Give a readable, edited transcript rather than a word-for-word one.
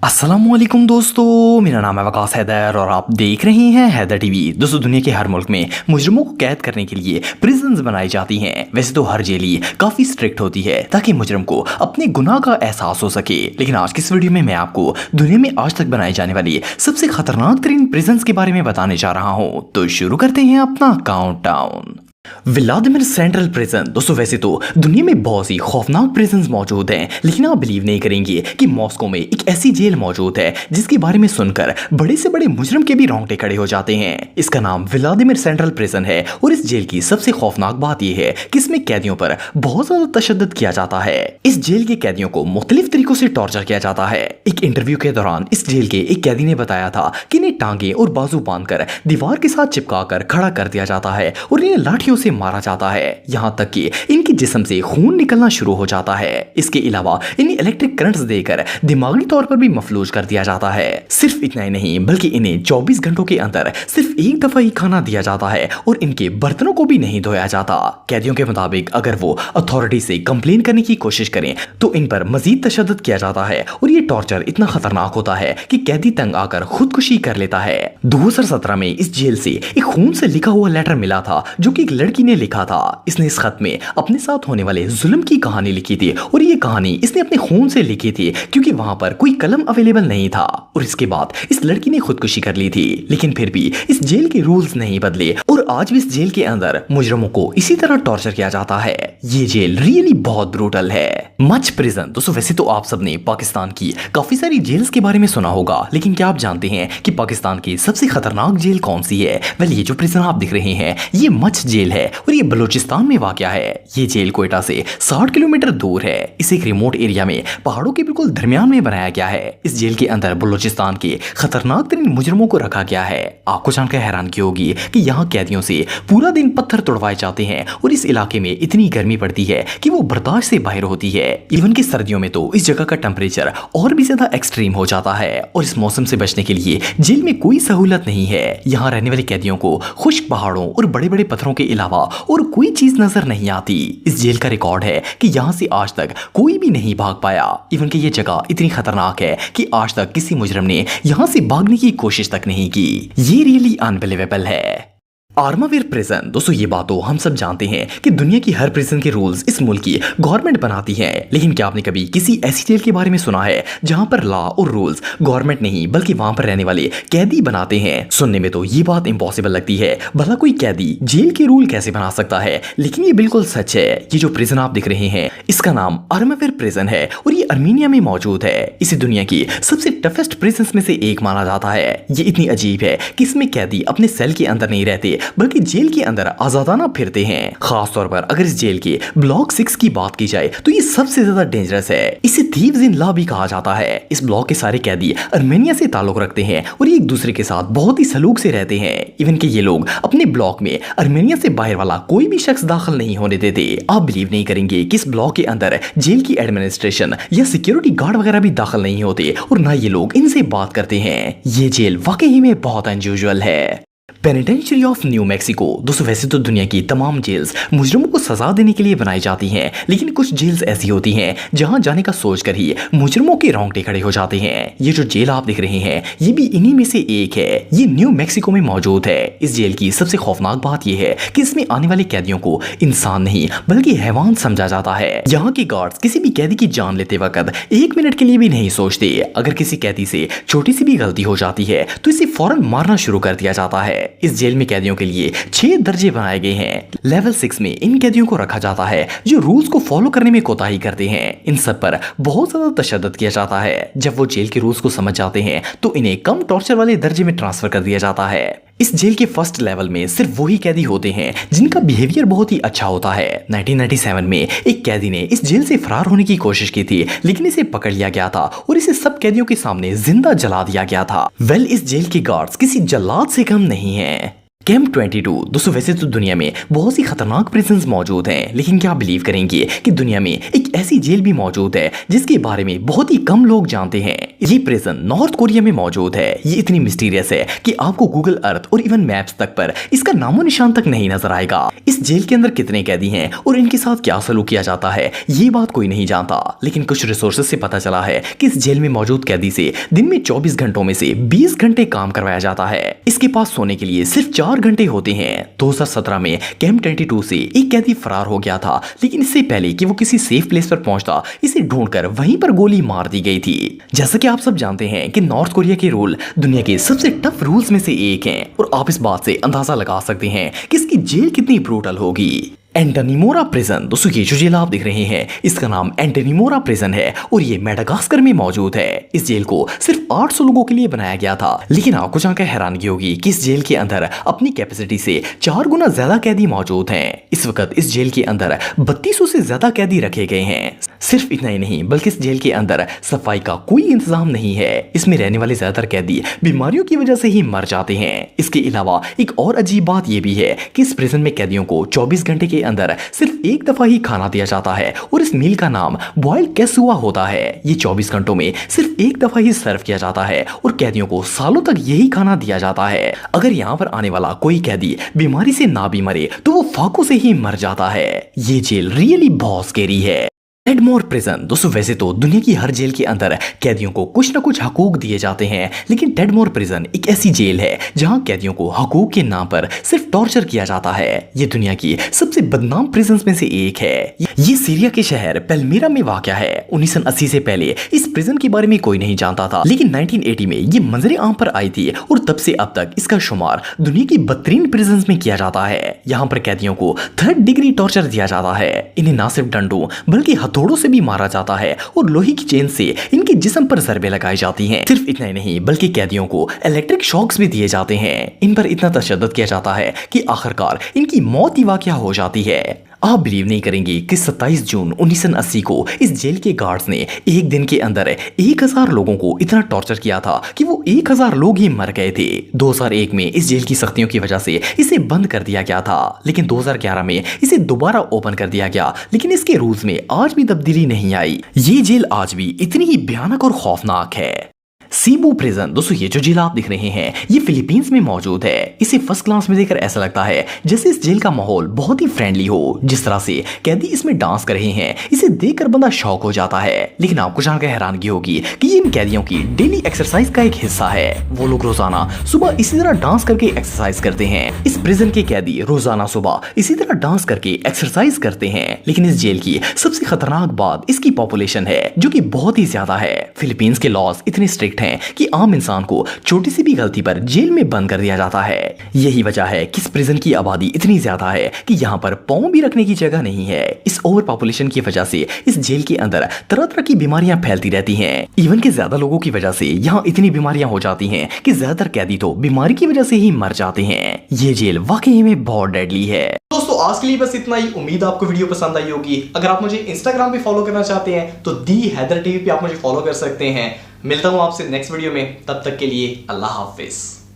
अस्सलामुअलैकुम दोस्तों, मेरा नाम है वकास हैदर और आप देख रहे हैं हैदर टीवी। दोस्तों, दुनिया के हर मुल्क में मुजरिमों को कैद करने के लिए प्रिजन्स बनाई जाती हैं। वैसे तो हर जेल ही काफ़ी स्ट्रिक्ट होती है ताकि मुजरिम को अपने गुनाह का एहसास हो सके, लेकिन आज की इस वीडियो में मैं आपको दुनिया में आज तक बनाई जाने वाली सबसे खतरनाक तरीन प्रिजन्स के बारे में बताने जा रहा हूँ। तो शुरू करते हैं अपना काउंटडाउन। Vladimir central prison. दोस्तों, वैसे तो दुनिया में बहुत सी खौफनाक प्रिजन्स मौजूद हैं, लेकिन आप बिलीव नहीं करेंगे कि मॉस्को में एक ऐसी जेल मौजूद है जिसके बारे में सुनकर बड़े से बड़े मुजरिम के भी रोंगटे खड़े हो जाते हैं। इसका नाम व्लादिमिर सेंट्रल प्रिजन है और इस जेल की सबसे खौफनाक बात यह है कि इसमें कैदियों पर बहुत ज्यादा तशद्दुद किया जाता है। इस जेल के कैदियों को मुख्तलिफ तरीकों से टॉर्चर किया जाता है। एक इंटरव्यू के दौरान इस जेल के एक कैदी ने बताया था कि इन्हें टांगे और बाजू बांधकर दीवार के साथ चिपकाकर खड़ा कर दिया जाता है और इन्हें लाठियों से मारा जाता है, यहां तक कि इनके जिस्म से खून निकलना शुरू हो जाता है। इसके अलावा इन्हें इलेक्ट्रिक करंट्स देकर दिमागी तौर पर भी मफलूज कर दिया जाता है। सिर्फ इतना ही नहीं, बल्कि इन्हें 24 घंटों के अंदर सिर्फ एक दफा ही खाना दिया जाता है और इनके बर्तनों को भी नहीं धोया जाता। कैदियों के मुताबिक अगर वो अथॉरिटी से कंप्लेन करने की कोशिश करें तो इन पर मजीद तशद्दुद किया जाता है और ये टॉर्चर इतना खतरनाक होता है कि कैदी तंग आकर खुदकुशी कर लेता है। 2017 में इस जेल से एक खून से लिखा हुआ लेटर मिला था जो कि एक लड़की ने लिखा था। इसने इस खत में अपने साथ होने वाले जुल्म की कहानी लिखी थी और ये कहानी इसने अपने खून से लिखी थी क्योंकि वहां पर कोई कलम अवेलेबल नहीं था। और इसके बाद इस लड़की ने खुदकुशी कर ली थी, लेकिन फिर भी इस जेल के रूल्स नहीं बदले और आज भी इस जेल के अंदर मुजरिमों को इसी तरह टॉर्चर किया जाता है। ये जेल रियली बहुत ब्रूटल है। Much prison. दोस्तों, वैसे तो आप सबने पाकिस्तान की काफी सारी जेल्स के बारे में सुना होगा, लेकिन क्या आप जानते हैं कि पाकिस्तान की सबसे खतरनाक जेल कौन सी है? वेल, ये जो प्रिजन आप दिख रहे हैं ये मच जेल है और ये बलूचिस्तान में वाक़या है। ये जेल कोयटा से 60 किलोमीटर दूर है। इसे एक रिमोट एरिया में पहाड़ों के बिल्कुल दरमियान में बनाया गया है। इस जेल के अंदर बलूचिस्तान के खतरनाक तरीन मुजरिमों को रखा गया है। आपको जानकर हैरानगी होगी कि यहाँ कैदियों से पूरा दिन पत्थर तोड़वाए जाते हैं और इस इलाके में इतनी गर्मी पड़ती है कि वो बर्दाश्त से बाहर होती है। इवन की सर्दियों में तो इस जगह का टेम्परेचर और भी ज्यादा एक्सट्रीम हो जाता है और इस मौसम से बचने के लिए जेल में कोई सहूलत नहीं है। यहाँ रहने वाले कैदियों को खुश्क पहाड़ों और बड़े बड़े पत्थरों के अलावा और कोई चीज नजर नहीं आती। इस जेल का रिकॉर्ड है कि यहाँ से आज तक कोई भी नहीं भाग पाया। इवन कि ये जगह इतनी खतरनाक है कि आज तक किसी मुजरिम ने यहाँ से भागने की कोशिश तक नहीं की। ये रियली अनबिलीवेबल है। आर्मावेयर प्रिजन। दोस्तों, ये बात तो हम सब जानते हैं कि दुनिया की हर प्रिजन के रूल्स इस मुल्क की गवर्नमेंट बनाती है, लेकिन क्या आपने कभी किसी ऐसी जेल के बारे में सुना है जहां पर लॉ और रूल्स गवर्नमेंट नहीं बल्कि वहां पर रहने वाले कैदी बनाते हैं? सुनने में तो ये बात इम्पॉसिबल लगती है, भला कोई कैदी जेल के रूल कैसे बना सकता है, लेकिन ये बिल्कुल सच है। ये जो प्रिजन आप दिख रहे हैं इसका नाम आर्मावेयर प्रिजन है और ये अर्मीनिया में मौजूद है। इसे दुनिया की सबसे टफेस्ट प्रिजन में से एक माना जाता है। ये इतनी अजीब है कि इसमें कैदी अपने सेल के अंदर नहीं रहते बल्कि जेल के अंदर आजादाना फिरते हैं। खास तौर पर अगर इस जेल के ब्लॉक 6 की बात की जाए तो ये सबसे ज्यादा डेंजरस है। इसे थीव्स इन लॉ भी कहा जाता है। इस ब्लॉक के सारे कैदी अर्मेनिया से ताल्लुक रखते हैं और ये एक दूसरे के साथ बहुत ही सलूक से रहते हैं। इवन कि ये लोग अपने ब्लॉक में अर्मेनिया से बाहर वाला कोई भी शख्स दाखिल नहीं होने देते। आप बिलीव नहीं करेंगे कि इस ब्लॉक के अंदर जेल की एडमिनिस्ट्रेशन या सिक्योरिटी गार्ड वगैरह भी दाखिल नहीं होते और ना ये लोग इनसे बात करते हैं। ये जेल वाकई में बहुत अनयूजुअल है। Penitentiary of new Mexico. दोस्तों, वैसे तो दुनिया की तमाम जेल्स मुजरिमों को सजा देने के लिए बनाई जाती हैं, लेकिन कुछ जेल्स ऐसी होती हैं जहां जाने का सोचकर ही मुजरिमों के रोंगटे खड़े हो जाते हैं। ये जो जेल आप देख रहे हैं ये भी इन्हीं में से एक है। ये न्यू मैक्सिको में मौजूद है। इस जेल की सबसे खौफनाक बात यह है कि इसमें आने वाले कैदियों को इंसान नहीं बल्कि हैवान समझा जाता है। यहाँ के गार्ड्स किसी भी कैदी की जान लेते वक्त 1 मिनट के लिए भी नहीं सोचते। अगर किसी कैदी से छोटी सी भी गलती हो जाती है तो इसे फौरन मारना शुरू कर दिया जाता है। इस जेल में कैदियों के लिए 6 दर्जे बनाए गए हैं। लेवल 6 में इन कैदियों को रखा जाता है जो रूल्स को फॉलो करने में कोताही करते हैं। इन सब पर बहुत ज्यादा तशद्दुद किया जाता है। जब वो जेल के रूल्स को समझ जाते हैं तो इन्हें कम टॉर्चर वाले दर्जे में ट्रांसफर कर दिया जाता है। इस जेल के फर्स्ट लेवल में सिर्फ वही कैदी होते हैं जिनका बिहेवियर बहुत ही अच्छा होता है। 1997 में एक कैदी ने इस जेल से फरार होने की कोशिश की थी, लेकिन इसे पकड़ लिया गया था और इसे सब कैदियों के सामने जिंदा जला दिया गया था। वेल, इस जेल के गार्ड्स किसी जल्लाद से कम नहीं है। कैंप 22 दोस्तों, वैसे तो दुनिया में बहुत सी खतरनाक प्रिजन्स मौजूद हैं, लेकिन क्या आप बिलीव करेंगे कि दुनिया में एक ऐसी जेल भी मौजूद है जिसके बारे में बहुत ही कम लोग जानते हैं। ये प्रिजन नॉर्थ कोरिया में मौजूद है। ये इतनी मिस्टीरियस है कि आपको गूगल अर्थ और इवन मैप्स तक पर इसका नामो निशान तक नहीं नजर आएगा। इस जेल के अंदर कितने कैदी हैं और इनके साथ क्या सलूक किया जाता है, ये बात कोई नहीं जानता। लेकिन कुछ रिसोर्सेज से पता चला है कि इस जेल में मौजूद कैदी से दिन में 24 घंटों में से 20 घंटे काम करवाया जाता है। इसके पास सोने के लिए सिर्फ 4 घंटे होते हैं। 2017 में कैंप 22 से एक कैदी फरार हो गया था, लेकिन इससे पहले कि वो किसी सेफ प्लेस पर पहुंचता, इसे ढूंढकर वहीं पर गोली मार दी गई थी। जैसा कि आप सब जानते हैं कि नॉर्थ कोरिया के रूल दुनिया के सबसे टफ रूल्स में से एक हैं, और आप इस बात से अंदाजा लगा सकते हैं कि इसकी जेल कितनी ब्रूटल होगी। एंटोनिमोरा प्रिजन दोस्तों, ये जो जेल आप देख रहे हैं इसका नाम एंटोनिमोरा प्रिजन है और ये मेडागास्कर में मौजूद है। इस जेल को सिर्फ 800 लोगों के लिए बनाया गया था, लेकिन आपको जानकर हैरानगी होगी कि इस जेल के अंदर अपनी कैपेसिटी से 4 गुना ज्यादा कैदी मौजूद हैं। इस वक्त इस जेल के अंदर 3200 से ज्यादा कैदी रखे गए हैं। सिर्फ इतना ही नहीं, बल्कि इस जेल के अंदर सफाई का कोई इंतजाम नहीं है। इसमें रहने वाले ज्यादातर कैदी बीमारियों की वजह से ही मर जाते हैं। इसके अलावा एक और अजीब बात यह भी है कि इस प्रिजन में कैदियों को 24 घंटे के अंदर सिर्फ एक दफा ही खाना दिया जाता है और इस मील का नाम बॉइल्ड कैसुआ होता है। ये 24 घंटों में सिर्फ एक दफा ही सर्व किया जाता है और कैदियों को सालों तक यही खाना दिया जाता है। अगर यहाँ पर आने वाला कोई कैदी बीमारी से ना भी मरे तो वो फाकों से ही मर जाता है। ये जेल रियली बहुत स्कैरी है। टेडमोर प्रिजन दोस्तों, वैसे तो दुनिया की हर जेल के अंदर कैदियों को कुछ ना कुछ हकूक दिए जाते हैं, लेकिन टेडमोर प्रिजन एक ऐसी जेल है जहां कैदियों को हकूक के नाम पर सिर्फ टॉर्चर किया जाता है। ये दुनिया की सबसे बदनाम प्रिजन्स में से एक है। ये सीरिया के शहर पैल्मिरा में वाक़या है। 1980 से पहले इस प्रिजन के बारे में कोई नहीं जानता था, लेकिन 1980 में ये मंजरे आम पर आई थी और तब से अब तक इसका शुमार दुनिया की बदतरीन प्रिजन्स में किया जाता है। यहाँ पर कैदियों को 3rd डिग्री टॉर्चर दिया जाता है। इन्हें ना सिर्फ डंडों बल्कि हथौड़ों से भी मारा जाता है और लोहे की चेन से इनके जिस्म पर ज़रबे लगाई जाती हैं। सिर्फ इतना ही नहीं, बल्कि कैदियों को इलेक्ट्रिक शॉक्स भी दिए जाते हैं। इन पर इतना तशद्दुद किया जाता है कि आखिरकार इनकी मौत ही वाक़या हो जाती है। आप बिलीव नहीं करेंगे कि 27 जून 1980 को इस जेल के गार्ड्स ने एक दिन के अंदर 1000 लोगों को इतना टॉर्चर किया था कि वो 1000 लोग ही मर गए थे। 2001 में इस जेल की सख्तियों की वजह से इसे बंद कर दिया गया था, लेकिन 2011 में इसे दोबारा ओपन कर दिया गया, लेकिन इसके रूल्स में आज भी तब्दीली नहीं आई। ये जेल आज भी इतनी ही भयानक और खौफनाक है। सीबू प्रिजन दोस्तों, ये जो जेल आप देख रहे हैं ये फिलीपींस में मौजूद है। इसे फर्स्ट क्लास में देखकर ऐसा लगता है जैसे इस जेल का माहौल बहुत ही फ्रेंडली हो। जिस तरह से कैदी इसमें डांस कर रहे हैं, इसे देखकर बंदा शौक हो जाता है। लेकिन आपको जानकर हैरानगी होगी कि ये इन कैदियों की डेली एक्सरसाइज का एक हिस्सा है। वो लोग रोजाना सुबह इसी तरह डांस करके एक्सरसाइज करते हैं। इस प्रिजन के कैदी रोजाना सुबह इसी तरह डांस करके एक्सरसाइज करते हैं। लेकिन इस जेल की सबसे खतरनाक बात इसकी पॉपुलेशन है, जो कि बहुत ही ज्यादा है। फिलीपींस के लॉज इतने स्ट्रिक्ट हैं कि आम इंसान को छोटी सी भी गलती पर जेल में बंद कर दिया जाता है। यही वजह है कि इस प्रिजन की आबादी इतनी ज्यादा है कि यहाँ पर पाँव भी रखने की जगह नहीं है। इस ओवर पॉपुलेशन की वजह से इस जेल के अंदर तरह तरह की बीमारियां फैलती रहती हैं। इवन के ज्यादा लोगों की वजह से यहाँ इतनी बीमारियां हो जाती हैं कि ज्यादातर कैदी तो बीमारी की वजह से ही मर जाते हैं। ये जेल वाकई में बहुत डेडली है। दोस्तों आज के लिए बस इतना ही। उम्मीद आपको वीडियो पसंद आई होगी। अगर आप मुझे इंस्टाग्राम पे फॉलो करना चाहते हैं तो दी हैदर टीवी पे आप मुझे फॉलो कर सकते हैं। मिलता हूं आपसे नेक्स्ट वीडियो में, तब तक के लिए अल्लाह हाफिज।